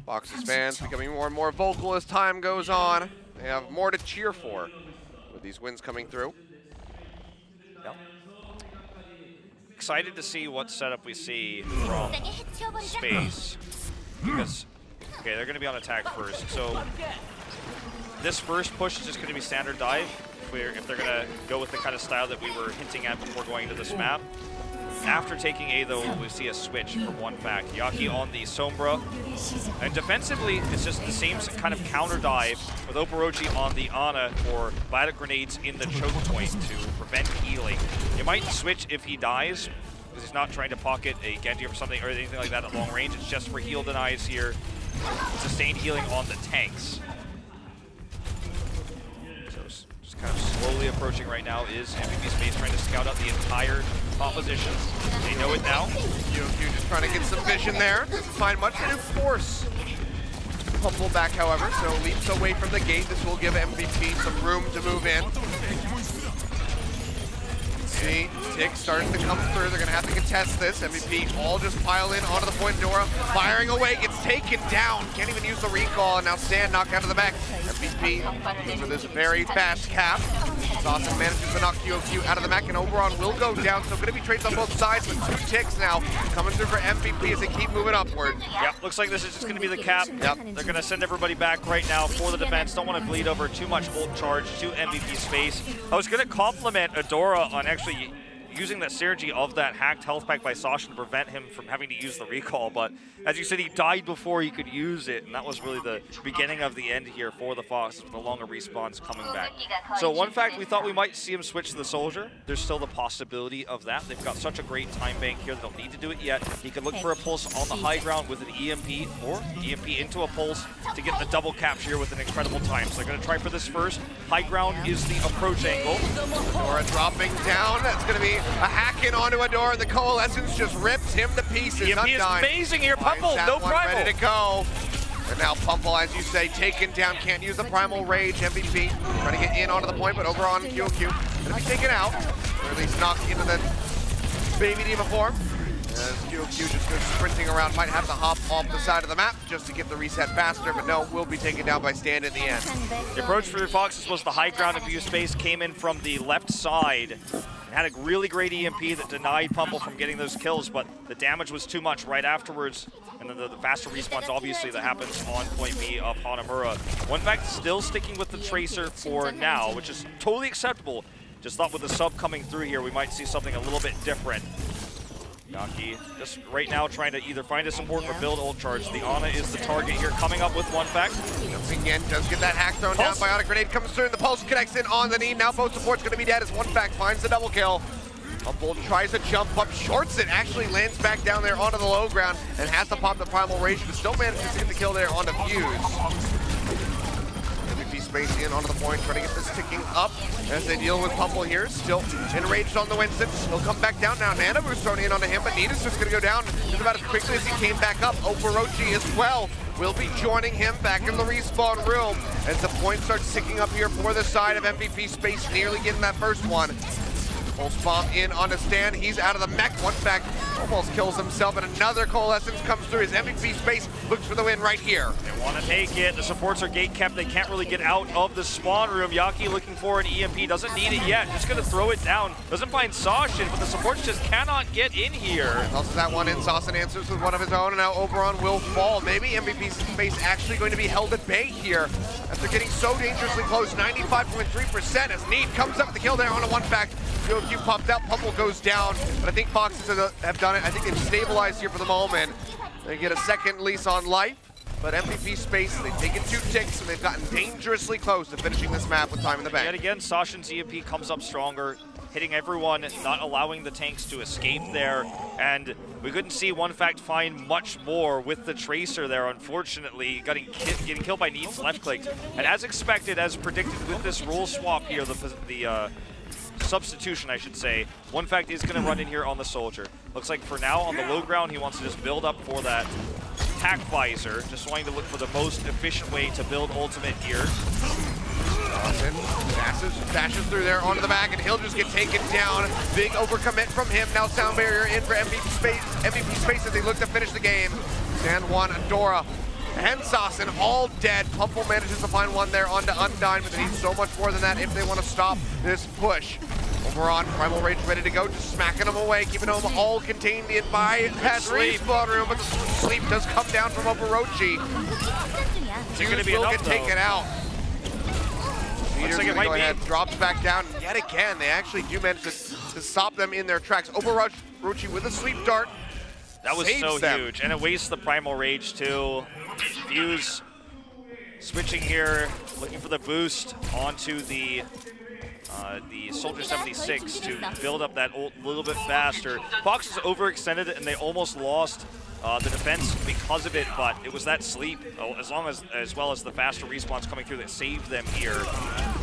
Fox's fans becoming more and more vocal as time goes on. They have more to cheer for with these wins coming through. Yep. Excited to see what setup we see from Space. Because, okay, they're going to be on attack first. So this first push is just going to be standard dive if they're going to go with the kind of style that we were hinting at before going into this map. After taking A, though, we see a switch from one fact. Yaki on the Sombra. And defensively, it's just the same kind of counter dive with Oporochi on the Ana for Violet Grenades in the choke point to prevent healing. You might switch if he dies, because he's not trying to pocket a Genji or something or anything like that at long range. It's just for heal denies here. Sustained healing on the tanks. Kind of slowly approaching right now is MVP Space, trying to scout out the entire opposition. They know it now. OWC just trying to get some vision there. Doesn't find much to force. Pummel back, however, so leaps away from the gate. This will give MVP some room to move in. See, Tick starting to come through. They're going to have to contest this. MVP all just pile in onto the point. Dora firing away, gets taken down. Can't even use the recall, and now Stan knocked out of the back. MVP goes with this very fast cap. Dawson manages to knock OWC out of the mech, and Oberon will go down. So going to be trades on both sides with 2 ticks now coming through for MVP as they keep moving upward. Yep, looks like this is just going to be the cap. Yep. They're going to send everybody back right now for the defense. Don't want to bleed over too much ult charge to MVP Space. I was going to compliment Adora on actually using that synergy of that hacked health pack by Sasha to prevent him from having to use the recall, but as you said, he died before he could use it, and that was really the beginning of the end here for the Foxes with the longer respawns coming back. So one fact, we thought we might see him switch to the Soldier. There's still the possibility of that. They've got such a great time bank here, they don't need to do it yet. He could look for a pulse on the high ground with an EMP, or EMP into a pulse to get the double capture here with an incredible time. So they're going to try for this first. High ground is the approach angle. Adora dropping down. That's going to be a hack in onto Adora. The Coalescence just rips him to pieces. EMP is amazing here. Pumple, no primal. Ready to go. And now Pumple, as you say, taken down. Can't use the primal rage. MVP trying to get in onto the point, but over on QQ. Gonna be taken out. Or at least knocked into the baby diva form. As QQ just goes sprinting around, might have to hop off the side of the map just to get the reset faster, but no, will be taken down by Stan in the end. The approach for the Foxes was the high ground of Space, came in from the left side. Had a really great EMP that denied Pumple from getting those kills, but the damage was too much right afterwards. And then the faster respawns, obviously, that happens on point B of Hanamura. One fact, still sticking with the Tracer for now, which is totally acceptable. Just thought with the sub coming through here, we might see something a little bit different. Yaki just right now trying to either find a support or build ult charge. The Ana is the target here, coming up with one fact. Again, does get that hack thrown down. Bionic Grenade comes through, and the Pulse connects in on the knee. Now both supports going to be dead as one fact finds the double kill. Pumple tries to jump up, shorts it, actually lands back down there onto the low ground and has to pop the primal rage, but still manages to get the kill there onto Fuse. Space in onto the point, trying to get this ticking up as they deal with Pumple here. Still enraged on the Winston. He'll come back down now. Nana Boost thrown in onto him, but Nita's just going to go down just about as quickly as he came back up. Oporochi as well will be joining him back in the respawn room as the point starts ticking up here for the side of MVP Space, nearly getting that first one. Pulse bomb in on the stand. He's out of the mech. One fact almost kills himself, and another Coalescence comes through. His MVP Space looks for the win right here. They want to take it. The supports are gate kept. They can't really get out of the spawn room. Yaki looking for an EMP. Doesn't need it yet. Just going to throw it down. Doesn't find Sasha, but the supports just cannot get in here. Also that one in. Sasha answers with one of his own, and now Oberon will fall. Maybe MVP Space actually going to be held at bay here after getting so dangerously close. 95.3% as Need comes up with the kill there on a one fact. QQ popped out, Pumple goes down, but I think Foxes have done it. I think they've stabilized here for the moment. They get a second lease on life, but MVP Space, they've taken 2 ticks and they've gotten dangerously close to finishing this map with time in the bank. Yet again, Sasha's EMP comes up stronger, hitting everyone, not allowing the tanks to escape there, and we couldn't see one fact find much more with the Tracer there, unfortunately, getting killed by Need's left clicks. And as expected, as predicted with this rule swap here, the substitution, I should say, one fact is going to run in here on the Soldier. Looks like for now on the low ground, he wants to just build up for that attack visor, just wanting to look for the most efficient way to build ultimate here. Dashes through there onto the back, and he'll just get taken down. Big overcommit from him. Now sound barrier in for MVP Space as they look to finish the game. Stand one, Adora and Sassen all dead. Pumple manages to find one there onto Undyne, but they need so much more than that if they want to stop this push. Over on Primal Rage ready to go, just smacking them away, keeping them all contained in by that respawn room, but the sleep does come down from Overwatch. Is it going to be enough, get taken out. Looks like it go might be. ahead, drops back down yet again. They actually do manage to stop them in their tracks. Overwatch with a sleep dart. That was so huge, and it wastes the Primal Rage too. Fuse switching here, looking for the boost onto the Soldier 76 to build up that little bit faster. Fox is overextended and they almost lost the defense because of it, but it was that sleep, as well as the faster respawns coming through that saved them here.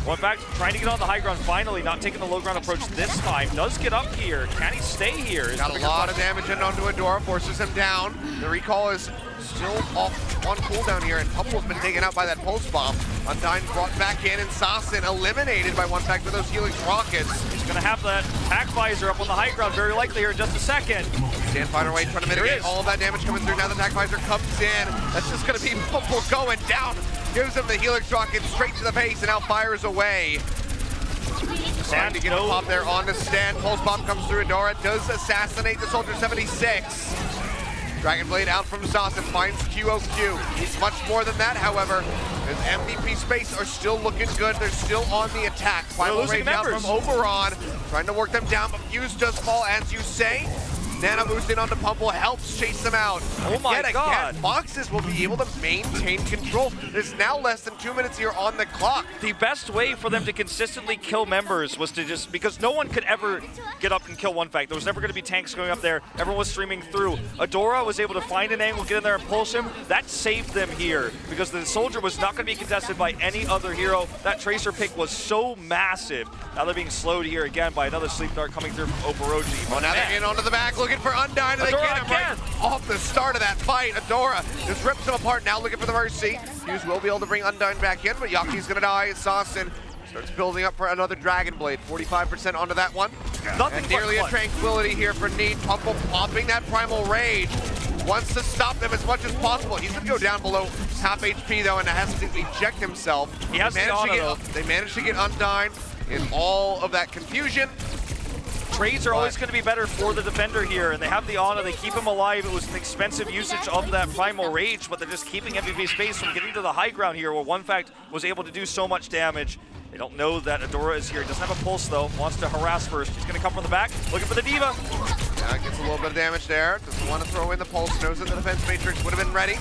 One back, trying to get on the high ground finally, not taking the low ground approach this time. Does get up here. Can he stay here? Got a lot of damage in onto Adora, forces him down. The recall is still off on cooldown here, and Pumple's been taken out by that pulse bomb. Undyne brought back in, and Sassen eliminated by one back with those Helix rockets. He's gonna have that pack visor up on the high ground very likely here in just a second. Stand fighter away, trying to mitigate all of that damage coming through. Now the attack visor comes in. That's just gonna be Pumple going down. Gives him the Helix rocket straight to the face, and now fires away. Trying to get a pop there on the stand. Pulse bomb comes through. Adora does assassinate the Soldier 76. Dragonblade out from Sassen, finds QOQ. He's much more than that, however. His MVP space are still looking good. They're still on the attack. Final Rage out from Oberon, trying to work them down, but Fuse does fall, as you say. Nano boost in onto Pumple, helps chase them out. Oh my God. Again, Foxes will be able to maintain control. There's now less than 2 minutes here on the clock. The best way for them to consistently kill members was to just, because no one could ever get up and kill one fact. There was never going to be tanks going up there. Everyone was streaming through. Adora was able to find an angle, get in there and pulse him. That saved them here because the Soldier was not going to be contested by any other hero. That Tracer pick was so massive. Now they're being slowed here again by another sleep dart coming through from Overwatch. Well, now they're getting onto the back, looking for Undyne, and they get him right off the start of that fight. Adora just rips him apart, now looking for the mercy. Fuse will be able to bring Undyne back in, but Yaki's gonna die. Sassen starts building up for another Dragon Blade. 45% onto that one. Nothing and nearly a tranquility here for Need. Pumple popping that Primal Rage. Wants to stop them as much as possible. He's gonna go down below half HP though, and has to eject himself. He has they managed to get Undyne in all of that confusion. Trades are always going to be better for the defender here, and they have the Ana, they keep him alive. It was an expensive usage of that Primal Rage, but they're just keeping MVP space from getting to the high ground here, where One Fact was able to do so much damage. They don't know that Adora is here. He doesn't have a pulse though, wants to harass first. He's going to come from the back, looking for the Diva. Yeah, gets a little bit of damage there. Doesn't want to throw in the pulse, knows that the defense matrix would have been ready.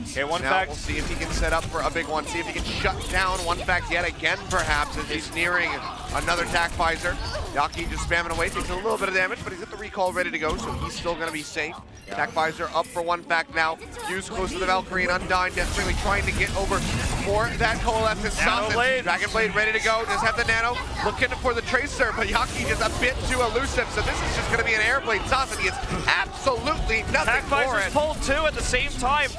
Okay, One now Fact. We'll see if he can set up for a big one. See if he can shut down One Fact yet again, perhaps, as he's nearing another attack visor. Yaki just spamming away, takes a little bit of damage, but he's got the recall ready to go, so he's still going to be safe. Attack visor up for One Fact now. Fuse close to the Valkyrie, and Undyne desperately trying to get over for that coalescence. Dragon Blade ready to go. Does have the Nano, looking for the Tracer, but Yaki just a bit too elusive, so this is just going to be an Airblade. Sassen gets absolutely nothing Attack for visor's it. pulled too at the same time.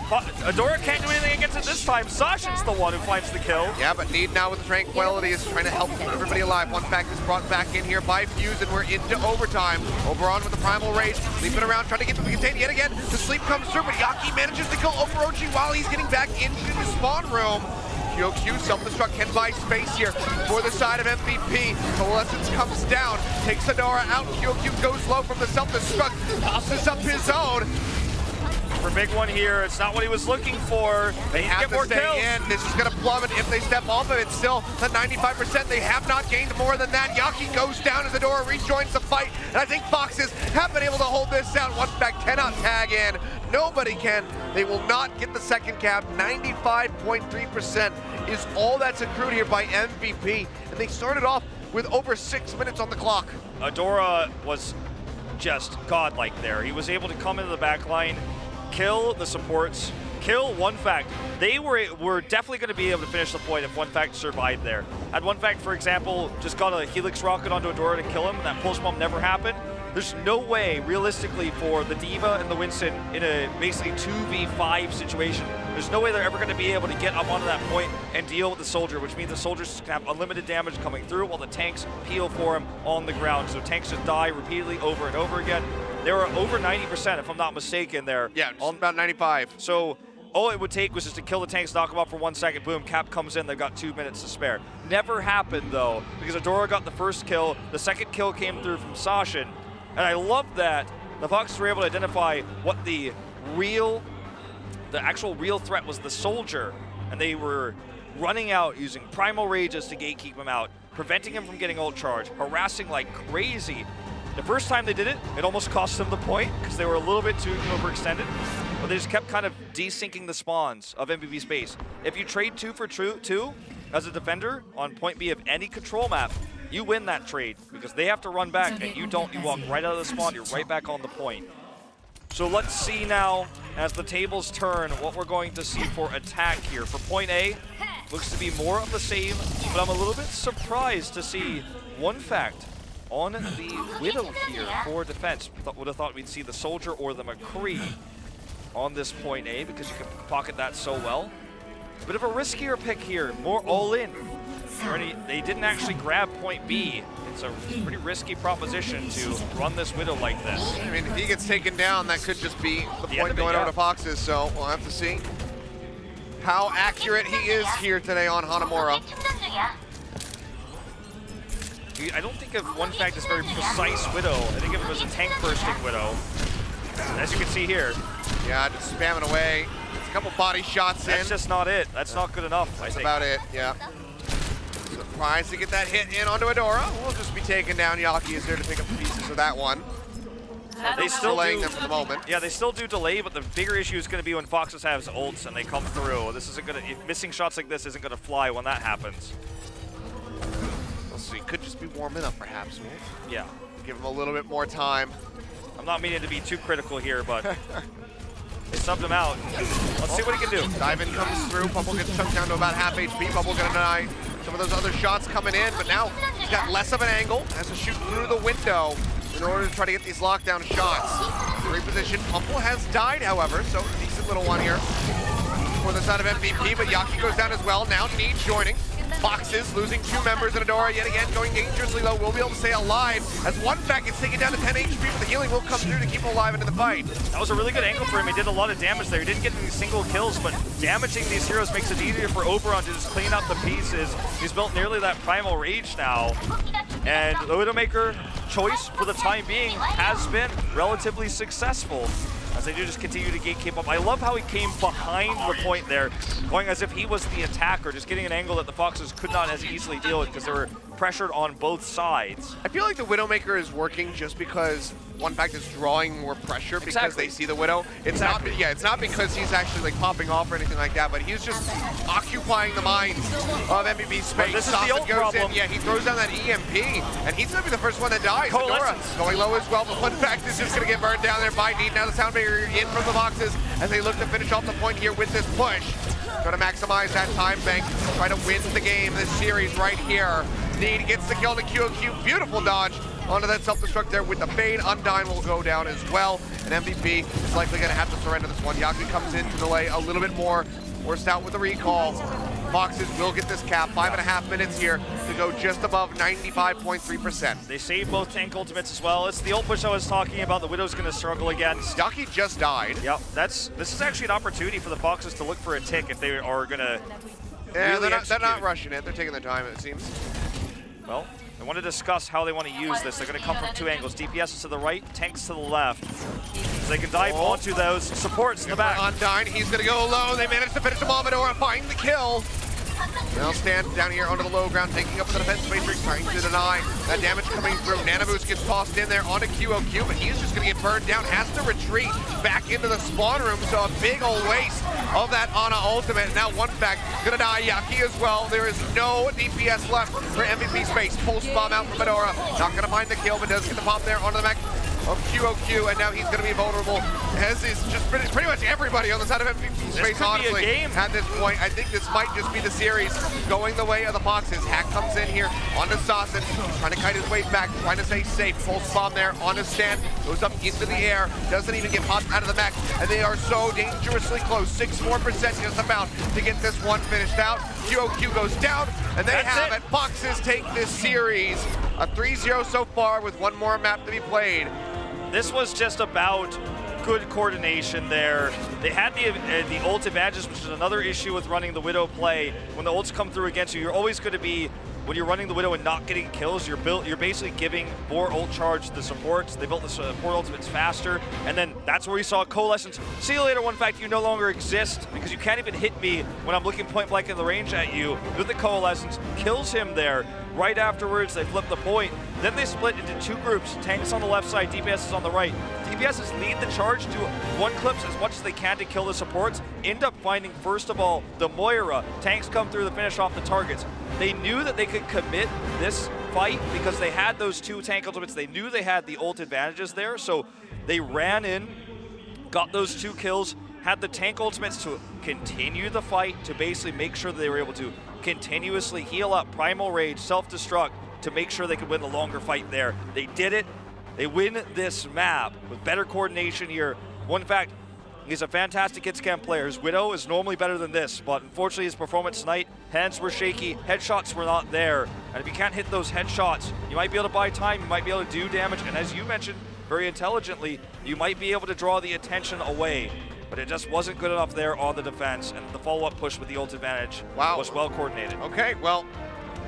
Adora can't do anything against it this time. Sashen's the one who finds the kill. Yeah, but Need now with Tranquility is trying to help keep everybody alive. One Fact is brought back in here by Fuse, and we're into overtime. Oberon with the Primal Rage, leaping around, trying to get to the container yet again. The sleep comes through, but Yaki manages to kill Overwatch while he's getting back into the spawn room. QOQ self-destruct can buy space here for the side of MVP. Coalescence comes down, takes Adora out. QOQ goes low from the self-destruct, tosses up his own. For big one here, it's not what he was looking for. They have to stay in. This is going to plummet if they step off of it. Still at 95%. They have not gained more than that. Yaki goes down as Adora rejoins the fight. And I think Foxes have been able to hold this out. One Fact cannot tag in. Nobody can. They will not get the second cap. 95.3% is all that's accrued here by MVP. And they started off with over 6 minutes on the clock. Adora was just godlike there. He was able to come into the back line, kill the supports, kill One Fact. They were definitely going to be able to finish the point if One Fact survived there. Had One Fact, for example, just got a Helix rocket onto Adora to kill him, and that pulse bomb never happened, There's no way, realistically, for the D.Va and the Winston in a basically 2v5 situation, there's no way they're ever going to be able to get up onto that point and deal with the Soldier, which means the Soldiers can have unlimited damage coming through while the tanks peel for him on the ground. So tanks just die repeatedly over and over again. They were over 90%, if I'm not mistaken, there. Yeah, about 95. So all it would take was just to kill the tanks, knock them off for 1 second, boom, Cap comes in, they've got 2 minutes to spare. Never happened, though, because Adora got the first kill, the second kill came through from Sashin, and I love that the Foxes were able to identify what the actual real threat was, the Soldier, and they were running out using Primal Rages to gatekeep him out, preventing him from getting ult charge, harassing like crazy. The first time they did it, it almost cost them the point because they were a little bit too overextended, but they just kept kind of desyncing the spawns of MVP space. If you trade 2 for 2 as a defender on point B of any control map, you win that trade because they have to run back and you don't. You walk right out of the spawn, you're right back on the point. So let's see now, as the tables turn, what we're going to see for attack here. For point A, looks to be more of the same, but I'm a little bit surprised to see one fact on the Widow here for defense. Would have thought we'd see the Soldier or the McCree on this point A because you can pocket that so well. A bit of a riskier pick here, more all in. They didn't actually grab point B. It's a pretty risky proposition to run this Widow like this. I mean, if he gets taken down, that could just be the point going over to Foxes, so we'll have to see how accurate he is here today on Hanamura. I don't think of one fact as very precise Widow. I think of it as a tank bursting Widow. As you can see here. Yeah, just spamming away. It's a couple body shots in. That's just not it. That's not good enough, I think. That's about it, yeah. Surprised to get that hit in onto Adora. We'll just be taken down. Yaki is there to pick up the pieces of that one. They still delaying them for the moment. Yeah, they still do delay, but the bigger issue is going to be when Foxes have ults and they come through. This isn't going to, missing shots like this isn't going to fly when that happens. We'll see. Could just be warming up, perhaps. Yeah. Give him a little bit more time. I'm not meaning to be too critical here, but they subbed him out. Let's see what he can do. Dive-in comes through. Bubble gets chunked down to about half HP. Bubble gonna deny some of those other shots coming in, but now he's got less of an angle. Has to shoot through the window in order to try to get these lockdown shots. Great position. Pumple has died, however, so decent little one here for the side of MVP, but Yaki goes down as well. Now Need joining. Foxes losing 2 members in Adora yet again, going dangerously low. Will be able to stay alive as one back gets taken down to 10 HP, but the healing will come through to keep him alive into the fight. That was a really good angle for him. He did a lot of damage there. He didn't get any single kills, but damaging these heroes makes it easier for Oberon to just clean up the pieces. He's built nearly that Primal Rage now. And the Widowmaker choice for the time being has been relatively successful, as they do just continue to gatekeep up. I love how he came behind the point there, going as if he was the attacker, just getting an angle that the Foxes could not as easily deal with because they were pressured on both sides. I feel like the Widowmaker is working just because one fact is drawing more pressure because they see the Widow. It's not, yeah, it's not because he's actually like popping off or anything like that, but he's just occupying the minds of MVP space. This is the ult problem. Yeah, he throws down that EMP, and he's gonna be the first one that dies. Adora going low as well, but one fact is just gonna get burned down there by Need. Now the sound barrier in from the Foxes as they look to finish off the point here with this push. Try to maximize that time bank, try to win the game, this series right here. Need gets the kill to QOQ, beautiful dodge onto that self-destruct there with the Bane. Undyne will go down as well, and MVP is likely going to have to surrender this one. Yaki comes in to delay a little bit more, forced out with the recall. Foxes will get this cap, 5.5 minutes here to go just above 95.3%. They save both tank ultimates as well. It's the ult push I was talking about. The Widow's going to struggle against. Yaki just died. Yep, this is actually an opportunity for the Foxes to look for a tick if they are going to. Yeah, they're not rushing it. They're taking their time, it seems. Well, they want to discuss how they want to use this. They're going to come from 2 angles. DPS is to the right, tanks to the left. So they can dive onto those supports in the back. Undyne, he's going to go low. They managed to finish the Adora, find the kill. They'll stand down here onto the low ground, taking up the defense matrix, trying to deny that damage coming through. Nanoboos gets tossed in there onto QOQ, but he's just going to get burned down, has to retreat back into the spawn room, so a big old waste of that Ana ultimate. Now one fact, going to die Yaki as well. There is no DPS left for MVP space. Pulse bomb out from Adora. Not going to find the kill, but does get the pop there onto the mech. of QOQ, and now he's going to be vulnerable, as is just pretty much everybody on the side of MVP space, honestly. At this point, I think this might just be the series going the way of the Foxes. Hack comes in here onto Sausage, trying to kite his way back, trying to stay safe. Pulse bomb there on his stand, goes up into the air, doesn't even get popped out of the mech, and they are so dangerously close. 6 more percent just about to get this one finished out. QOQ goes down, and they have it. Foxes take this series. A 3-0 so far with one more map to be played. This was just about good coordination there. They had the ult advantages, which is another issue with running the Widow play. When the ults come through against you, you're always going to be, when you're running the Widow and not getting kills, you're basically giving more ult charge to the supports. They built the support ultimates faster, and then that's where we saw Coalescence. See you later, one fact, you no longer exist, because you can't even hit me when I'm looking point blank in the range at you. With the Coalescence, kills him there. Right afterwards, they flip the point. Then they split into 2 groups. Tanks on the left side, DPS is on the right. DPSs lead the charge, do one clips as much as they can to kill the supports. End up finding, first of all, the Moira. Tanks come through to finish off the targets. They knew that they could commit this fight because they had those 2 tank ultimates. They knew they had the ult advantages there, so they ran in, got those 2 kills, had the tank ultimates to continue the fight, to basically make sure that they were able to continuously heal up, primal rage, self-destruct, to make sure they could win the longer fight there. They did it. They win this map with better coordination here. One fact, he's a fantastic hit scan player. His Widow is normally better than this, but unfortunately his performance tonight, hands were shaky, headshots were not there. And if you can't hit those headshots, you might be able to buy time, you might be able to do damage, and as you mentioned very intelligently, you might be able to draw the attention away. But it just wasn't good enough there on the defense, and the follow-up push with the ult advantage was well coordinated. Okay, well,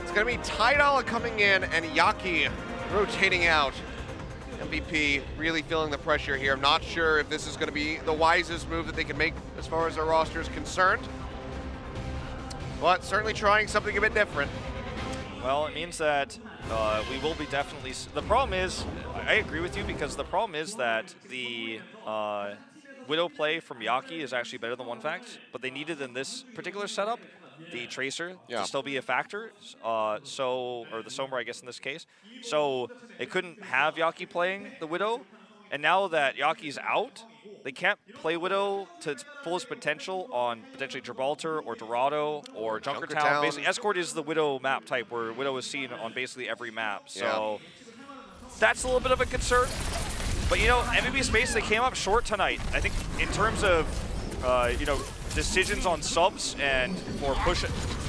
it's going to be Tidala coming in and Yaki rotating out. MVP really feeling the pressure here. I'm not sure if this is going to be the wisest move that they can make as far as their roster is concerned, but certainly trying something a bit different. Well, it means that we will be definitely... The problem is, I agree with you, because the problem is that the Widow play from Yaki is actually better than one fact, but they needed in this particular setup the Tracer to still be a factor, or the Somer, I guess, in this case. So they couldn't have Yaki playing the Widow, and now that Yaki's out, they can't play Widow to its fullest potential on potentially Gibraltar or Dorado or Junkertown. Basically, Escort is the Widow map type where Widow is seen on basically every map. So that's a little bit of a concern. But, you know, MVP Space, they came up short tonight. I think in terms of, you know, decisions on subs and for push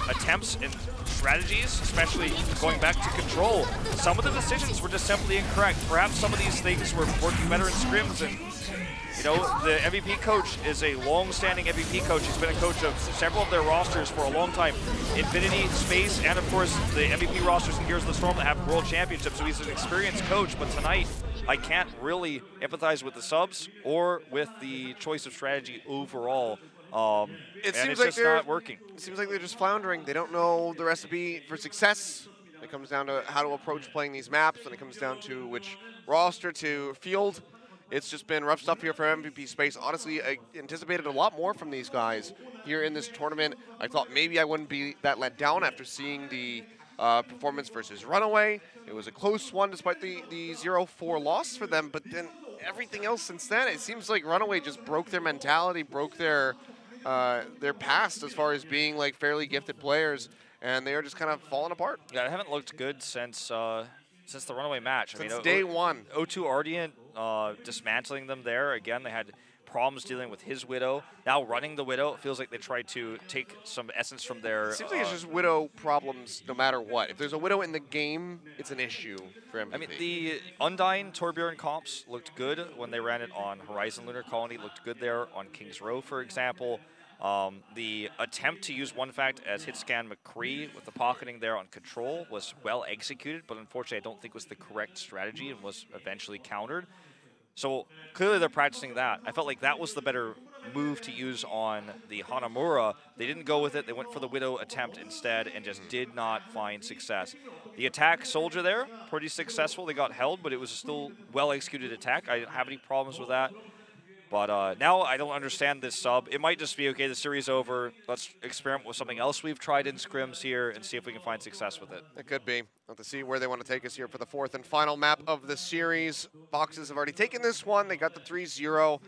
attempts and strategies, especially going back to control, some of the decisions were just simply incorrect. Perhaps some of these things were working better in scrims, and you know, the MVP coach is a long-standing MVP coach. He's been a coach of several of their rosters for a long time. Infinity, Space, and of course the MVP rosters in Heroes of the Storm that have World Championships, so he's an experienced coach, but tonight I can't really empathize with the subs or with the choice of strategy overall. It seems like they're not working. It seems like they're just floundering. They don't know the recipe for success. It comes down to how to approach playing these maps, and it comes down to which roster to field. It's just been rough stuff here for MVP Space. Honestly, I anticipated a lot more from these guys here in this tournament. I thought maybe I wouldn't be that let down after seeing the performance versus Runaway. It was a close one despite the 0-4 loss for them, but then everything else since then, it seems like Runaway just broke their mentality, broke their past as far as being like fairly gifted players, and they are just kind of falling apart. Yeah, they haven't looked good since the Runaway match. Since day one. O2 Ardiant dismantling them there. Again, they had problems dealing with his Widow. Now running the Widow, it feels like they tried to take some essence from their... It seems like it's just Widow problems no matter what. If there's a Widow in the game, it's an issue for MVP. I mean, the Undyne Torbjorn comps looked good when they ran it on Horizon Lunar Colony, looked good there on King's Row, for example. The attempt to use one fact as hit scan McCree with the pocketing there on Control was well executed, but unfortunately I don't think was the correct strategy and was eventually countered. So clearly they're practicing that. I felt like that was the better move to use on the Hanamura. They didn't go with it. They went for the Widow attempt instead and just did not find success. The attack Soldier there, pretty successful. They got held, but it was a still well-executed attack. I didn't have any problems with that. But now I don't understand this sub. It might just be, okay, the series over. Let's experiment with something else we've tried in scrims here and see if we can find success with it. It could be. We'll have to see where they want to take us here for the 4th and final map of the series. Foxes have already taken this one. They got the 3-0.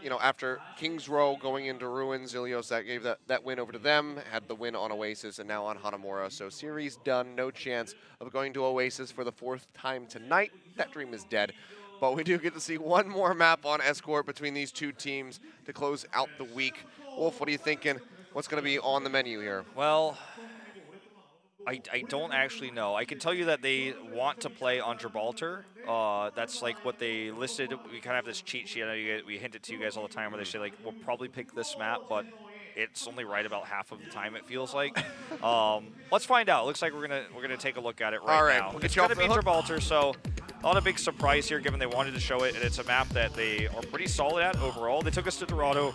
You know, after King's Row going into Ruins, Achilios that gave that win over to them, had the win on Oasis and now on Hanamura. So series done, no chance of going to Oasis for the 4th time tonight. That dream is dead. But we do get to see one more map on Escort between these two teams to close out the week. Wolf, what are you thinking? What's going to be on the menu here? Well, I don't actually know. I can tell you that they want to play on Gibraltar. That's like what they listed. We kind of have this cheat sheet. I know we hint it to you guys all the time where they say, like, we'll probably pick this map, but it's only right about half of the time, it feels like. Let's find out. Looks like we're gonna take a look at it right now. We'll it's gonna be Gibraltar, so not a big surprise here given they wanted to show it, and it's a map that they are pretty solid at overall. They took us to Dorado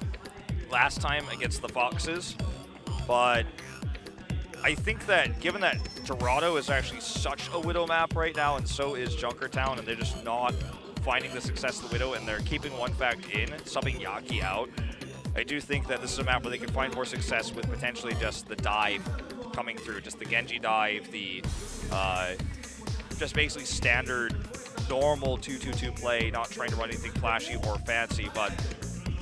last time against the Foxes, but I think that given that Dorado is actually such a Widow map right now, and so is Junkertown, and they're just not finding the success of the Widow, and they're keeping one fact in, subbing Yaki out, I do think that this is a map where they can find more success with potentially just the dive coming through, just the Genji dive, the just basically standard, normal 2-2-2 play, not trying to run anything flashy or fancy. But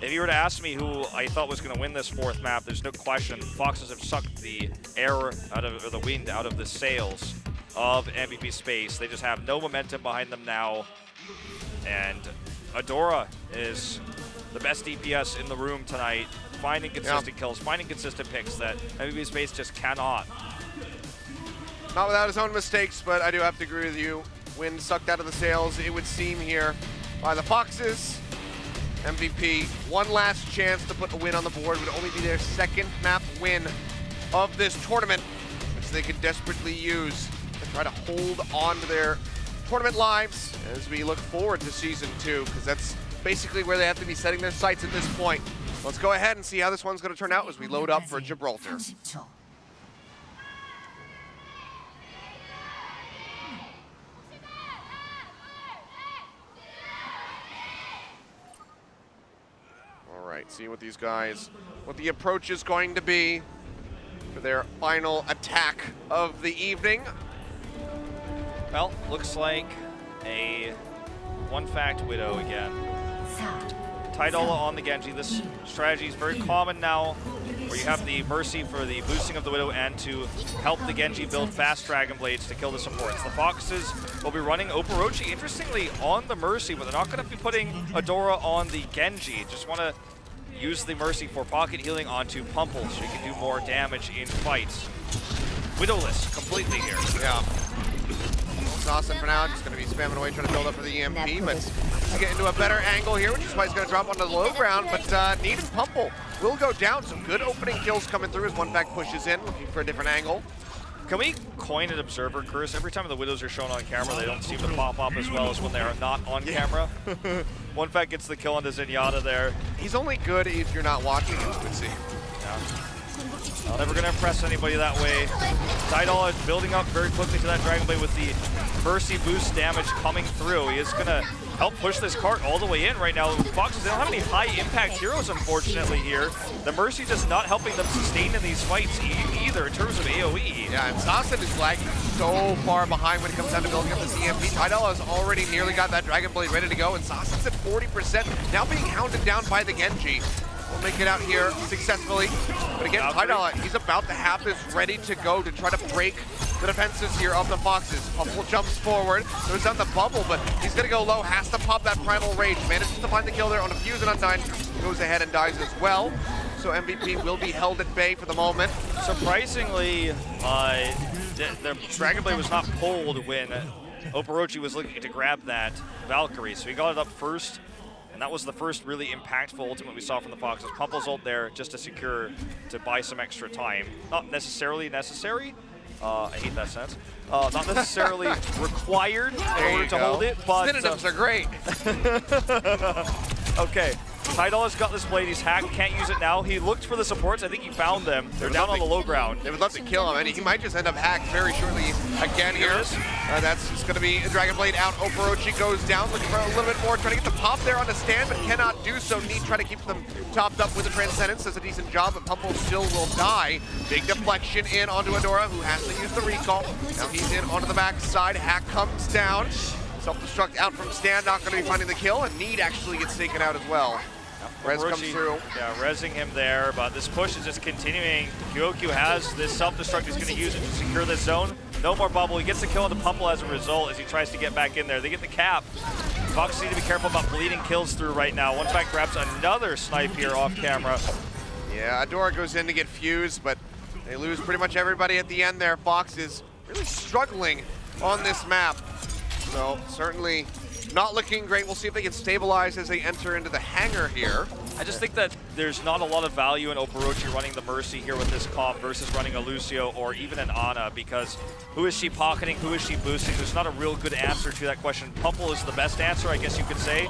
if you were to ask me who I thought was going to win this 4th map, there's no question. Foxes have sucked the air out of, or the wind out of the sails of MVP Space. They just have no momentum behind them now. And Adora is the best DPS in the room tonight, finding consistent kills, finding consistent picks that MVP Space just cannot. Not without his own mistakes, but I do have to agree with you. Wind sucked out of the sails, it would seem here, by the Foxes. MVP, one last chance to put a win on the board, would only be their 2nd map win of this tournament, which they could desperately use to try to hold on to their tournament lives as we look forward to Season 2, because that's basically where they have to be setting their sights at this point. Let's go ahead and see how this one's going to turn out as we load up for Gibraltar. All right, see what these guys, what the approach is going to be for their final attack of the evening. Well, looks like a one-fact Widow again. Tydola on the Genji. This strategy is very common now, where you have the Mercy for the boosting of the Widow and to help the Genji build fast Dragon Blades to kill the supports. The Foxes will be running Overwatch, interestingly, on the Mercy, but they're not going to be putting Adora on the Genji. Just want to use the Mercy for pocket healing onto Pumple so you can do more damage in fights. Widowless completely here. Yeah. Dawson for now, just going to be spamming away trying to build up for the EMP, but to get into a better angle here, which is why he's going to drop onto the low ground, but Need and Pumple will go down. Some good opening kills coming through as one back pushes in, looking for a different angle. Can we coin an observer curse? Every time the Widows are shown on camera, they don't seem to pop up as well as when they are not on camera. One fact gets the kill on the Zenyatta there. He's only good if you're not watching, as we see. Yeah. Not ever going to impress anybody that way. Tydola is building up very quickly to that Dragon Blade with the Mercy boost damage coming through. He is going to help push this cart all the way in right now. The Foxes, they don't have any high impact heroes, unfortunately, here. The Mercy just not helping them sustain in these fights either in terms of AoE. Yeah, and Sasson is lagging so far behind when it comes down to building up this EMP. Tydola has already nearly got that Dragon Blade ready to go, and Sasson's at 40%, now being hounded down by the Genji. We'll make it out here successfully. But again, Tydola, he's about to have this ready to go to try to break the defenses here of the Foxes. Pumple jumps forward, goes down the bubble, but he's gonna go low, has to pop that Primal Rage. Manages to find the kill there on a Fuse and Undyne, goes ahead and dies as well. So MVP will be held at bay for the moment. Surprisingly, the Dragon Blade was not pulled when Oporochi was looking to grab that Valkyrie, so he got it up first. And that was the first really impactful ultimate we saw from the Foxes. Pumple's ult there just to secure, to buy some extra time. Not necessarily necessary. I hate that sentence. Not necessarily required in order to hold it, but... Synonyms are great. Okay. Tidal's got this blade, he's hacked, can't use it now. He looked for the supports, I think he found them. They're down on the low ground. They would love to kill him, and he might just end up hacked very shortly again here. That's just going to be a Dragon Blade out. Overwatch goes down, looking for a little bit more, trying to get the pop there on the stand, but cannot do so. Need try to keep them topped up with the Transcendence. Does a decent job, but Pumple still will die. Big deflection in onto Adora, who has to use the recall. Now he's in onto the back side. Hack comes down. Self-destruct out from stand, not going to be finding the kill, and Need actually gets taken out as well. Rez comes through. Yeah, rezzing him there, but this push is just continuing. Kyoku has this self-destruct, he's going to use it to secure this zone. No more bubble, he gets the kill on the Pumple as a result as he tries to get back in there. They get the cap. Fox need to be careful about bleeding kills through right now. One back grabs another snipe here off camera. Yeah, Adora goes in to get fused, but they lose pretty much everybody at the end there. Fox is really struggling on this map. So certainly not looking great. We'll see if they can stabilize as they enter into the hangar here. I just think that there's not a lot of value in Overwatch running the Mercy here with this comp versus running a Lucio or even an Ana, because who is she pocketing, who is she boosting? There's not a real good answer to that question. Pumple is the best answer, I guess you could say,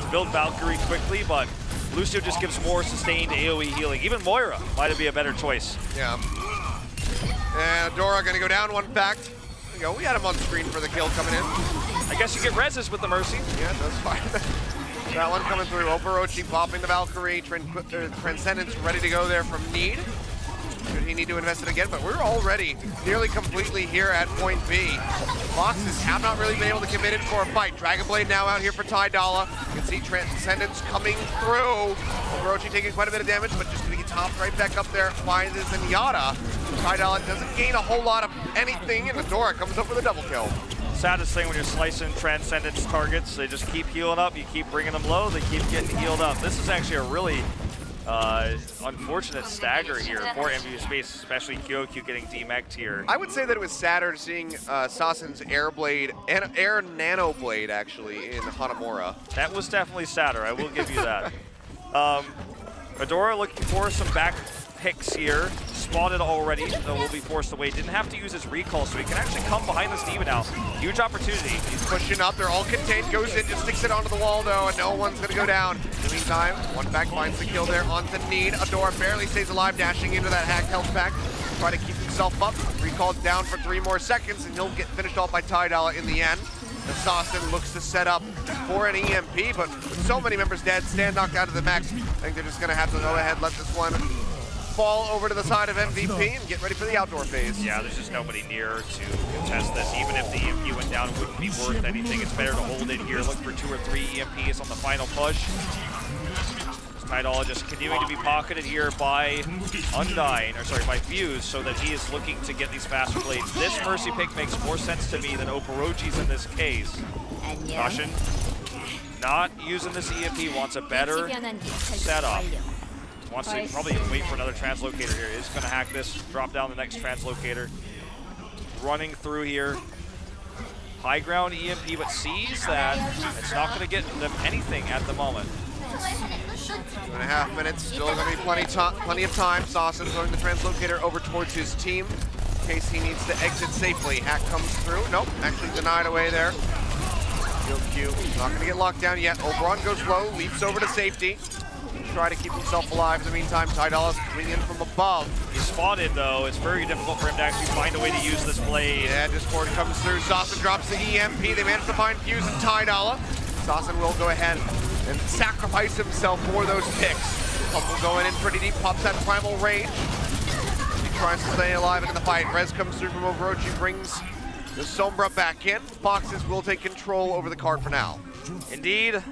to build Valkyrie quickly, but Lucio just gives more sustained AoE healing. Even Moira might be a better choice. Yeah. And Adora gonna go down one fact. There we go. We had him on screen for the kill coming in. I guess you get reses with the Mercy. Yeah, that's fine. That one coming through. Overwatch popping the Valkyrie. Transcendence ready to go there from Need. Should he need to invest it again? But we're already nearly completely here at point B. Foxes have not really been able to commit it for a fight. Dragon Blade now out here for Tidala. You can see Transcendence coming through. Overwatch taking quite a bit of damage, but just going to get topped right back up there. Finds his Zenyatta. Tidala doesn't gain a whole lot of anything, and Adora comes up with a double kill. Saddest thing when you're slicing Transcendence targets, they just keep healing up, you keep bringing them low, they keep getting healed up. This is actually a really unfortunate stagger here for MVP Space, especially Kyoku getting demeched here. I would say that it was sadder seeing Sasen's Air Blade, and Air Nano Blade actually, in Hanamura. That was definitely sadder, I will give you that. Adora looking for some back picks here. Spotted already, though will be forced away. Didn't have to use his recall, so he can actually come behind this demon now. Huge opportunity. He's pushing up, they're all contained, goes in, just sticks it onto the wall though, and no one's gonna go down. In the meantime, one back finds the kill there onto Need. Adora barely stays alive, dashing into that hack health pack. Try to keep himself up. Recalled down for 3 more seconds, and he'll get finished off by Tidala in the end. Assassin looks to set up for an EMP, but with so many members dead, Stand knocked out of the max, I think they're just gonna have to go ahead, let this one fall over to the side of MVP and get ready for the outdoor phase. Yeah, there's just nobody near to contest this. Even if the EMP went down, it wouldn't be worth anything. It's better to hold it here, look for 2 or 3 EMPs on the final push. Tidala just continuing to be pocketed here by Undyne, or sorry, by Fuse, so that he is looking to get these faster blades. This Mercy pick makes more sense to me than Oporochi's in this case. Caution, not using this EMP, wants a better setup. Wants to probably wait for another translocator here. Is going to hack this, drop down the next translocator. Running through here. High ground EMP, but sees that it's not going to get them anything at the moment. 2.5 minutes, still going to be plenty of time. Sasen throwing the translocator over towards his team in case he needs to exit safely. Hack comes through. Nope, actually denied away there. Q not going to get locked down yet. Oberon goes low, leaps over to safety. Try to keep himself alive. In the meantime, Tidala's coming in from above. He's spotted though. It's very difficult for him to actually find a way to use this blade. Yeah, Discord comes through. Sasen drops the EMP. They manage to find Fuse and Tidala. Sasen will go ahead and sacrifice himself for those picks. Pumple going in pretty deep, pops that Primal Rage. He tries to stay alive in the fight. Rez comes through from Overwatch, brings the Sombra back in. Foxes will take control over the card for now. Indeed.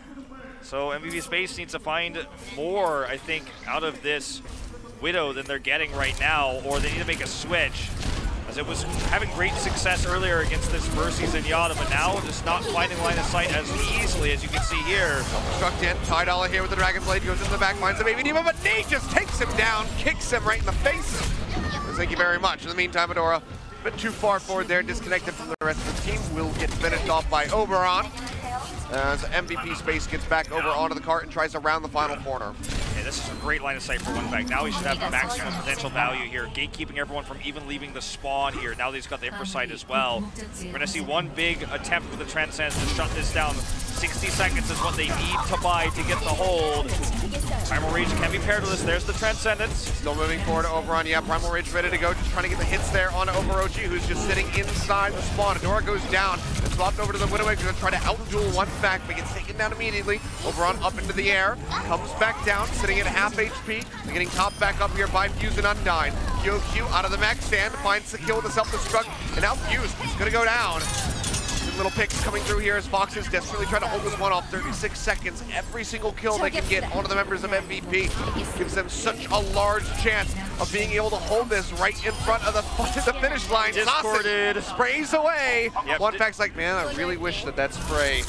So MVP Space needs to find more, I think, out of this Widow than they're getting right now, or they need to make a switch. As it was having great success earlier against this Mercy Zenyatta, but now just not finding line of sight as easily as you can see here. Struck in, Tidala here with the Dragon Blade, goes into the back, finds the Baby Demon, but Nate just takes him down, kicks him right in the face. Thank you very much. In the meantime, Adora, a bit too far forward there, disconnected from the rest of the team, will get finished off by Oberon. As MVP Space gets back over onto the cart and tries to round the final corner. Okay, this is a great line of sight for one back. Now he should have the maximum potential value here, gatekeeping everyone from even leaving the spawn here. Now that he's got the Emperor sight as well. We're going to see one big attempt with the Transcendence to shut this down. 60 seconds is what they need to buy to get the hold. Primal Rage can be paired with this. There's the Transcendence. Still moving forward to Oberon. Yeah, Primal Rage ready to go. Just trying to get the hits there on Overwatch, who's just sitting inside the spawn. Adora goes down and swapped over to the Widowmaker to try to outduel one back, but gets taken down immediately. Oberon up into the air, comes back down, sitting at half HP. They're getting topped back up here by Fuse and Undyne. QOQ out of the mech stand, finds the kill with the self-destruct, and now Fuse is gonna go down. Some little picks coming through here as Fox is desperately trying to hold this one off. 36 seconds. Every single kill they can get onto the members of MVP gives them such a large chance of being able to hold this right in front of the finish line. Discorded. Sprays away. Yep. One Fact's like, man, I really wish that spray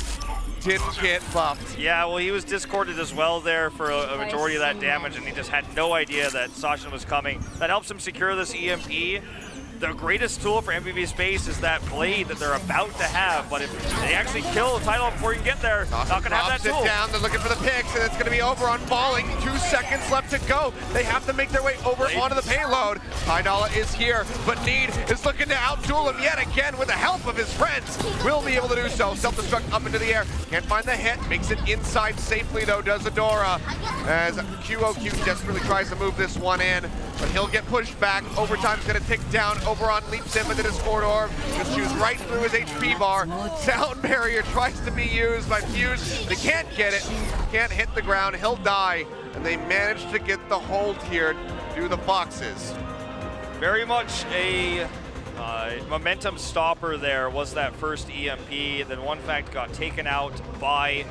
didn't get buffed. Yeah, well, he was discorded as well there for a majority of that damage, and he just had no idea that Sachin was coming. That helps him secure this EMP. The greatest tool for MVP Space is that blade that they're about to have, but if they actually kill the title before you can get there, not gonna have that tool. Down, they're looking for the picks, and it's gonna be over on falling. 2 seconds left to go. They have to make their way over onto the payload. Tidala is here, but Need is looking to outduel him yet again with the help of his friends. Will be able to do so. Self-destruct up into the air. Can't find the hit. Makes it inside safely though, does Adora. As QOQ desperately tries to move this one in, but he'll get pushed back. Overtime's gonna tick down. Oberon leaps in with the Discord Orb. Just shoots right through his HP bar. Sound Barrier tries to be used by Fuse. They can't get it. Can't hit the ground. He'll die. And they managed to get the hold here. Do the Foxes. Very much a momentum stopper there was that first EMP. Then One Fact got taken out by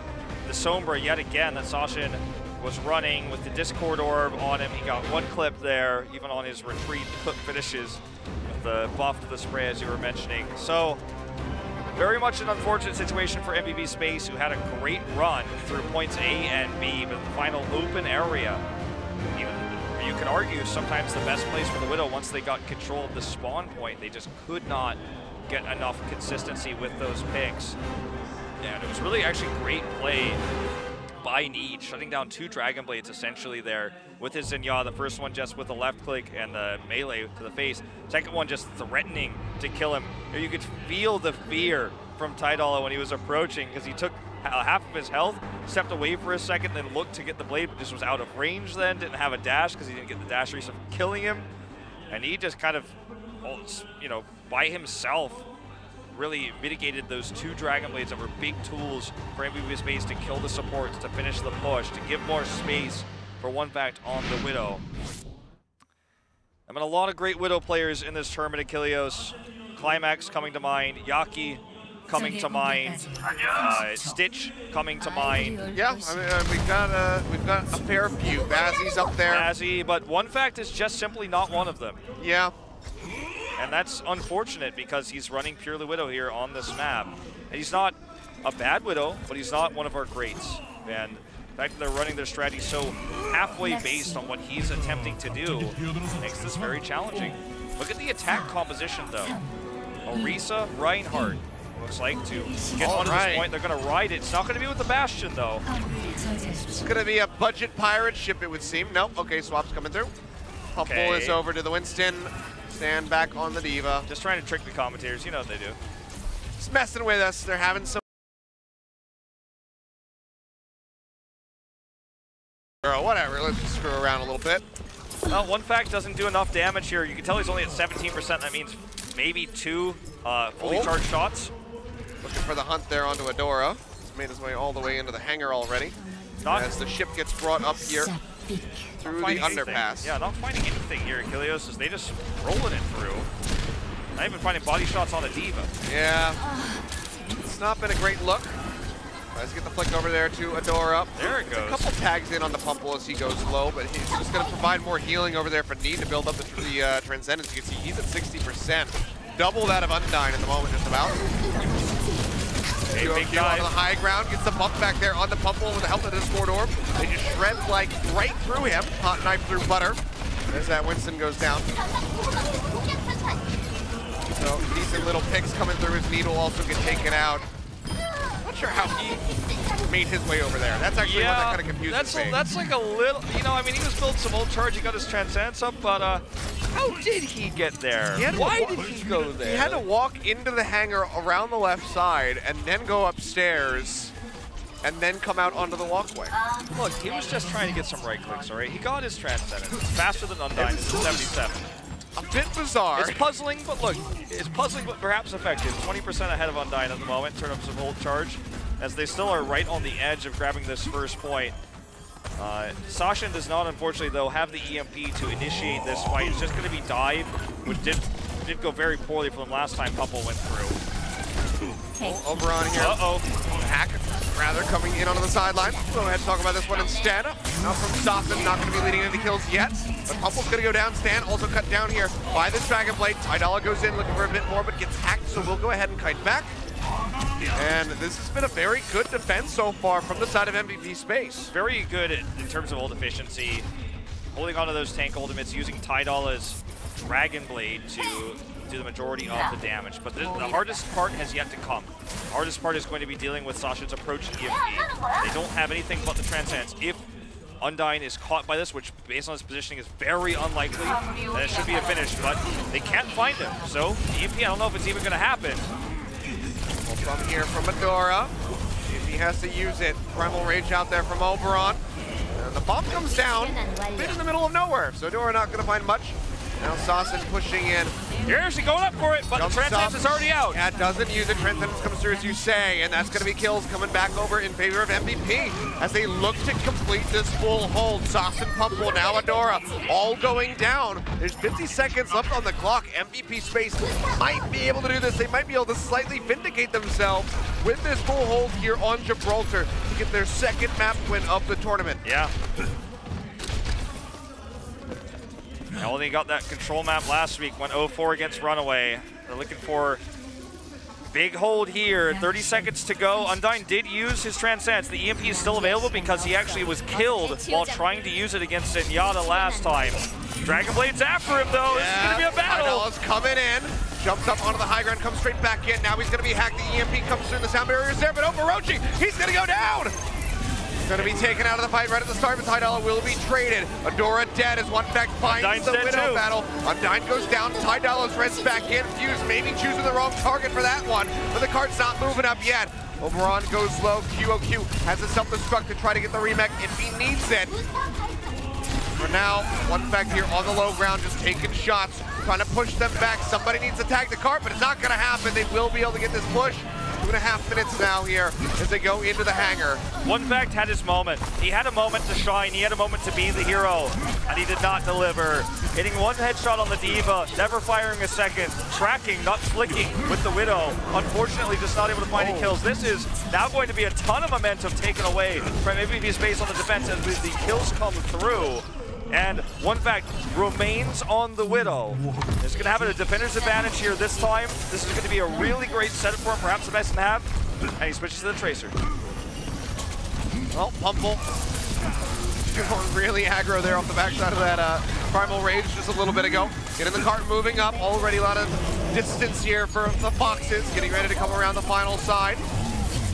the Sombra yet again. That Sachin was running with the Discord Orb on him. He got one clip there, even on his retreat. Clip finishes with the buff to the spray, as you were mentioning. So, very much an unfortunate situation for MVP Space, who had a great run through points A and B, but the final open area, even you can argue sometimes the best place for the Widow, once they got control of the spawn point, they just could not get enough consistency with those picks. And it was really actually great play by Need, shutting down 2 Dragon Blades essentially there with his Zinnia. The first one just with the left click and the melee to the face. Second one just threatening to kill him. You could feel the fear from Tidala when he was approaching, because he took half of his health, stepped away for a second, then looked to get the blade, but just was out of range then, didn't have a dash because he didn't get the dash reason of killing him. And he just kind of, you know, by himself really mitigated those 2 Dragon Blades that were big tools for MVP Space to kill the supports, to finish the push, to give more space for One Fact on the Widow. I mean, a lot of great Widow players in this tournament. Achilios, Climax coming to mind, Yaki coming to mind, Stitch coming to mind. Yeah, I mean, we've got a fair few. Bazzy's up there. Bazzy, but One Fact is just simply not one of them. Yeah. And that's unfortunate because he's running purely Widow here on this map. And he's not a bad Widow, but he's not one of our greats. And the fact that they're running their strategy so halfway based on what he's attempting to do makes this very challenging. Look at the attack composition though. Orisa, Reinhardt looks like to get onto this point. They're going to ride it. It's not going to be with the Bastion though. It's going to be a budget pirate ship, it would seem. Nope. Okay, swap's coming through. Pumple is over to the Winston. Stand back on the Diva. Just trying to trick the commentators. You know what they do. Just messing with us. They're having some. Or whatever. Let's just screw around a little bit. Well, One Fact doesn't do enough damage here. You can tell he's only at 17%. That means maybe 2 fully charged shots. Looking for the hunt there onto Adora. He's made his way all the way into the hangar already. As the ship gets brought up here through the underpass. Yeah, not finding anything here, Achilios, as they just rolling it through. Not even finding body shots on the Diva. Yeah, it's not been a great look. Let's get the flick over there to Adora. There it goes. A couple tags in on the Pumple as he goes low, but he's just going to provide more healing over there for Need to build up the Transcendence. You can see he's at 60%. Double that of Undyne in the moment, just about. QOQ on the high ground, gets the bump back there on the Pumple with the help of the Discord Orb. They just shred like right through him. Hot knife through butter. As that Winston goes down. So decent little picks coming through. His Need will also get taken out. Not sure how he made his way over there. That's actually one that kind of confuses me. That's like a little, you know, I mean, he was building some old charge, he got his Transcendence up, but how did he get there? Why did he go there? He had to walk into the hangar around the left side and then go upstairs and then come out onto the walkway. Look, he was just trying to get some right clicks, all right? He got his Transcendence. It's faster than Undyne. It's 77. A bit bizarre. It's puzzling, but look, it's puzzling, but perhaps effective. 20% ahead of Undyne at the moment in terms of hold charge, as they still are right on the edge of grabbing this first point. Sashin does not, unfortunately, though, have the EMP to initiate this fight. It's just going to be dive, which did go very poorly for them last time Pumple went through. Oberon here. Hack, rather, coming in onto the sideline. Go ahead and talk about this one instead. Now from Sashin, not going to be leading into kills yet, but Pumple's going to go down. Stan also cut down here by this Dragon Blade. Tidala goes in looking for a bit more, but gets hacked, so we'll go ahead and kite back. And this has been a very good defense so far from the side of MVP Space. Very good in terms of ult efficiency, holding onto those tank ultimates, using Tidala's Dragon Blade to do the majority of the damage. But the hardest part has yet to come. The hardest part is going to be dealing with Sasha's approach to EMP. They don't have anything but the Transcendence. If Undyne is caught by this, which based on his positioning is very unlikely, then it should be a finish, but they can't find him. So EMP, I don't know if it's even going to happen. Well, from here from Adora, if he has to use it, Primal Rage out there from Oberon. And the bomb comes down a bit in the middle of nowhere, so Adora not going to find much. Now Sashin pushing in. Here's he going up for it, but the Transcendence is already out. Yeah, doesn't use it. Transcendence comes through as you say, and that's going to be kills coming back over in favor of MVP as they look to complete this full hold. Sashin, Pumple, now Adora, all going down. There's 50 seconds left on the clock. MVP Space might be able to do this. They might be able to slightly vindicate themselves with this full hold here on Gibraltar to get their second map win of the tournament. Yeah. They only got that control map last week, went 0-4 against Runaway. They're looking for big hold here, 30 seconds to go. Undyne did use his Transcendence. The EMP is still available because he actually was killed while trying to use it against Zenyatta last time. Dragon Blade's after him though, this is gonna be a battle. Tidala's coming in, jumps up onto the high ground, comes straight back in. Now he's gonna be hacked, the EMP comes through, the sound barrier's there, but Overwatch, he's gonna go down! Going to be taken out of the fight right at the start, but Tidala will be traded. Adora dead as one fact finds the Widow battle. Undyne goes down, Tidala's reds back in. Fuse maybe choosing the wrong target for that one, but the card's not moving up yet. Oberon goes low, QOQ has a self-destruct to try to get the remake if he needs it. For now, one fact here on the low ground, just taking shots, trying to push them back. Somebody needs to tag the cart, but it's not going to happen. They will be able to get this push. 2.5 minutes now here as they go into the hangar. One fact had his moment. He had a moment to shine. He had a moment to be the hero, and he did not deliver. Hitting one headshot on the Diva, never firing a second, tracking, not flicking with the Widow. Unfortunately, just not able to find any kills. This is now going to be a ton of momentum taken away from MVP Space on the defense as the kills come through. And one fact remains on the Widow. It's going to have a defender's advantage here this time. This is going to be a really great setup for him, perhaps the best in half. And he switches to the Tracer. Well, Pumple going really aggro there off the backside of that Primal Rage just a little bit ago. Getting the cart moving up. Already a lot of distance here for the Foxes. Getting ready to come around the final side.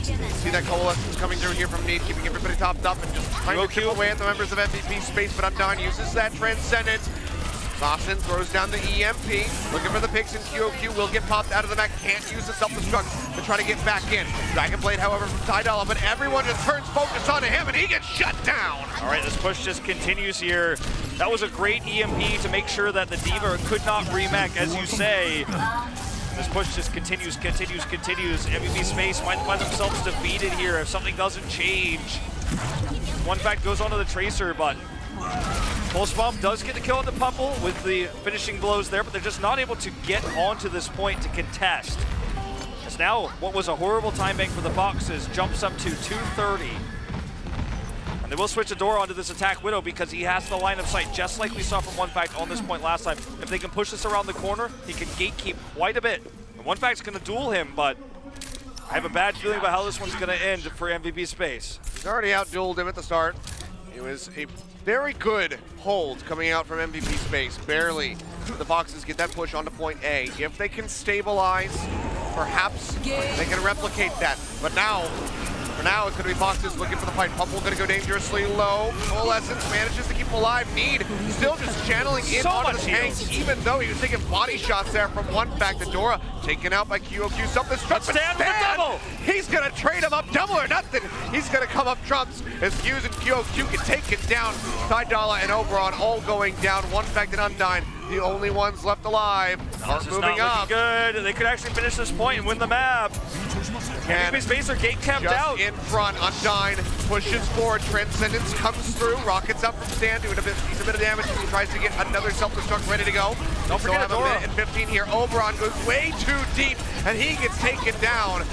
See that coalescence coming through here from Need, keeping everybody topped up and just trying to chip away at the members of MVP Space, but Undyne uses that Transcendence. Sashin throws down the EMP, looking for the picks, and QOQ will get popped out of the mech. Can't use the self-destruct to try to get back in. Dragon Blade, however, from Tidala, but everyone just turns focus onto him, and he gets shut down. All right, this push just continues here. That was a great EMP to make sure that the Diva could not remech, as you say. This push just continues. MVP Space might find themselves defeated here if something doesn't change. One fact goes onto the Tracer, but Pulse Bomb does get the kill on the Pumple with the finishing blows there, but they're just not able to get onto this point to contest. As now, what was a horrible time bank for the Foxes jumps up to 230. And they will switch Adora onto this attack Widow because he has the line of sight, just like we saw from One Fact on this point last time. If they can push this around the corner, he can gatekeep quite a bit. And One Fact's going to duel him, but I have a bad feeling about how this one's going to end for MVP Space. He's already out-dueled him at the start. It was a very good hold coming out from MVP Space, barely. The Foxes get that push onto point A. If they can stabilize, perhaps they can replicate that. But now, For now, it's going to be Foxes looking for the fight. Pumple going to go dangerously low. Coalescence manages to keep him alive. Need still just channeling in So onto much the tank, heals. even though he was taking body shots there from one back. Adora taken out by QOQ. Self-destruct. Stand with the double. He's going to trade him up double or nothing. He's going to come up trumps as Fuse and QOQ get taken down. Tidala and Oberon all going down. One back and Undyne, the only ones left alive, are moving up. Good. They could actually finish this point and win the map. MVP Space are gate camped just out. in front, Undyne pushes forward. Transcendence comes through. Rockets up from Stan, doing a bit of damage. He tries to get another self-destruct ready to go. Don't forget have a Adora. minute and 15 here. Oberon goes way too deep, and he gets taken down.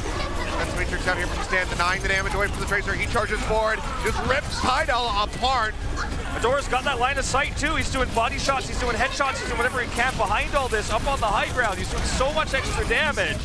That's Matrix out here from Stan, denying the damage away from the Tracer. He charges forward, just rips Tidala apart. Adora's got that line of sight too. He's doing body shots, he's doing headshots, he's doing whatever he can behind all this, up on the high ground. He's doing so much extra damage.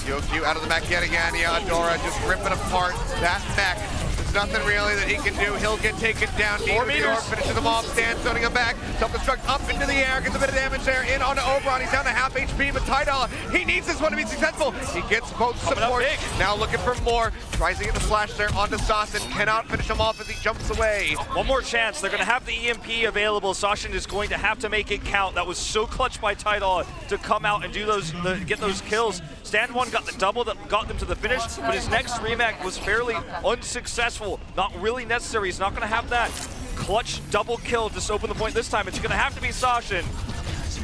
QOQ out of the mech yet again. Yeah, Adora just ripping apart that mech. There's nothing really that he can do. He'll get taken down. 4 meters. Finishes him off. Stan zoning him back. Self-destruct up into the air. Gets a bit of damage there. In onto Oberon. He's down to half HP, but Tidala, he needs this one to be successful. He gets both support. Now looking for more. Tries to get the flash there onto Sashin. Cannot finish him off as he jumps away. One more chance. They're going to have the EMP available. Sashin is going to have to make it count. That was so clutch by Tidala to come out and do those, get those kills. Stand one got the double that got them to the finish, but his next remake was fairly unsuccessful. Not really necessary. He's not going to have that clutch double kill to open the point this time. It's going to have to be Sashin.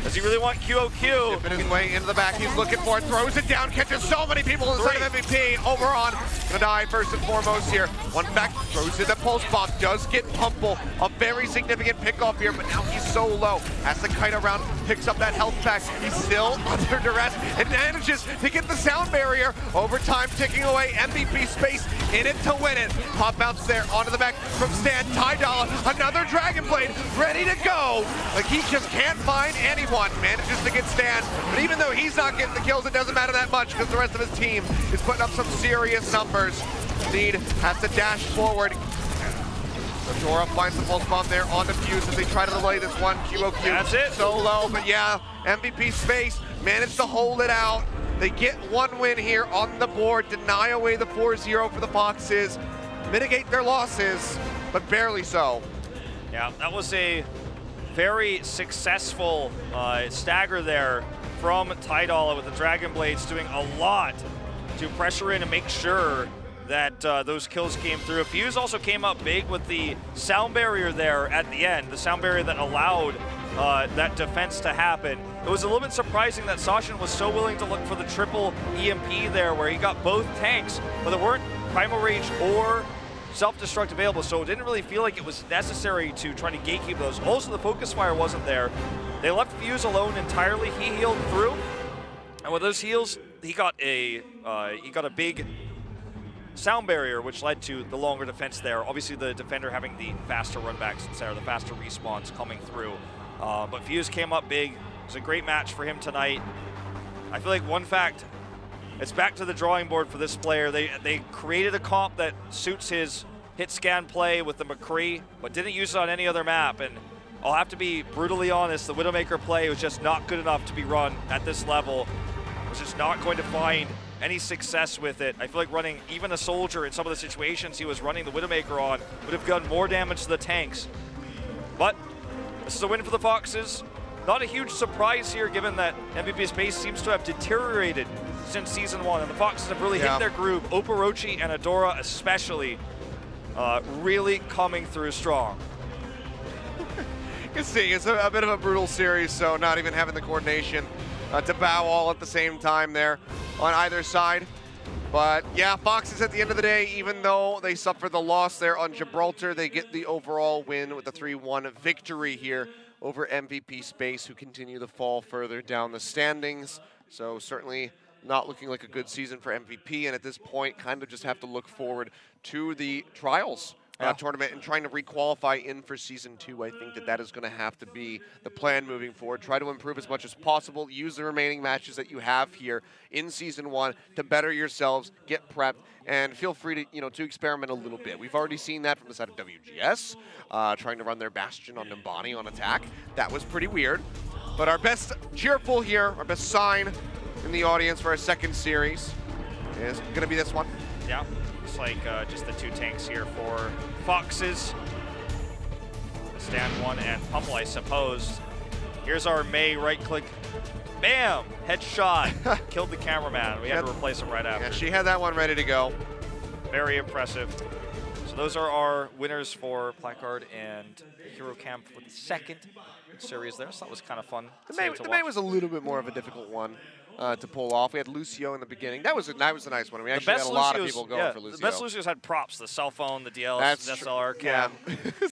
Does he really want QOQ? Dipping his way into the back. He's looking for it. Throws it down. Catches so many people inside of MVP. Oberon gonna die first and foremost here. One back. Throws in the pulse bomb. Does get Pumple. A very significant pickoff here, but now he's so low. Has to kite around. Picks up that health pack. He's still under duress and manages to get the sound barrier. Overtime ticking away. MVP Space in it to win it. Pop bounce there onto the back from Stan. Tidala. Another Dragon Blade ready to go. Like he just can't find anyone. Manages to get Stan, but even though he's not getting the kills, it doesn't matter that much because the rest of his team is putting up some serious numbers. Need has to dash forward. Adora finds the pulse bomb there on the Fuse as they try to delay this one. QOQ That's it. So low, but yeah, MVP Space managed to hold it out. They get one win here on the board, deny away the 4-0 for the Foxes, mitigate their losses, but barely so. Yeah, that was a very successful stagger there from Tidala with the Dragon Blades, doing a lot to pressure in and make sure that those kills came through. Fuse also came up big with the sound barrier there at the end, the sound barrier that allowed that defense to happen. It was a little bit surprising that Sashin was so willing to look for the triple EMP there where he got both tanks, but there weren't Primal Rage or self-destruct available, so it didn't really feel like it was necessary to try to gatekeep those. Also, the focus fire wasn't there. They left Fuse alone entirely. He healed through, and with those heals, he got a big sound barrier, which led to the longer defense there. Obviously, the defender having the faster runbacks instead of the faster respawns coming through. But Fuse came up big. It was a great match for him tonight. I feel like one fact, it's back to the drawing board for this player. They created a comp that suits his hit scan play with the McCree, but didn't use it on any other map. And I'll have to be brutally honest, the Widowmaker play was just not good enough to be run at this level. Was just not going to find any success with it. I feel like running even a soldier in some of the situations he was running the Widowmaker on would have done more damage to the tanks. But this is a win for the Foxes. Not a huge surprise here, given that MVP Space seems to have deteriorated since Season 1, and the Foxes have really hit their groove. Overwatch and Adora especially really coming through strong. You can see it's a bit of a brutal series, so not even having the coordination to bow all at the same time there on either side. But yeah, Foxes at the end of the day, even though they suffered the loss there on Gibraltar, they get the overall win with a 3-1 victory here over MVP Space, who continue to fall further down the standings. So certainly not looking like a good season for MVP, and at this point kind of just have to look forward to the Trials tournament and trying to re-qualify in for Season 2. I think that is going to have to be the plan moving forward. Try to improve as much as possible. Use the remaining matches that you have here in Season 1 to better yourselves, get prepped, and feel free to, to experiment a little bit. We've already seen that from the side of WGS, trying to run their Bastion on Nimbani on attack. That was pretty weird. But our best cheerful here, our best sign in the audience for our second series is going to be this one. Yeah, looks like just the 2 tanks here for Foxes. Stand 1 and Pummel, I suppose. Here's our May right-click. Bam! Headshot. Killed the cameraman. We had to replace him right after. Yeah, she had that one ready to go. Very impressive. So those are our winners for Placard and Hero Camp for the 2nd series there. So that was kind of fun. The May was a little bit more of a difficult one to pull off. We had Lucio in the beginning. That was a nice one. We actually had a lot of people going for Lucio. The best Lucio's had props, the cell phone, the DLS, SLR cam. Yeah.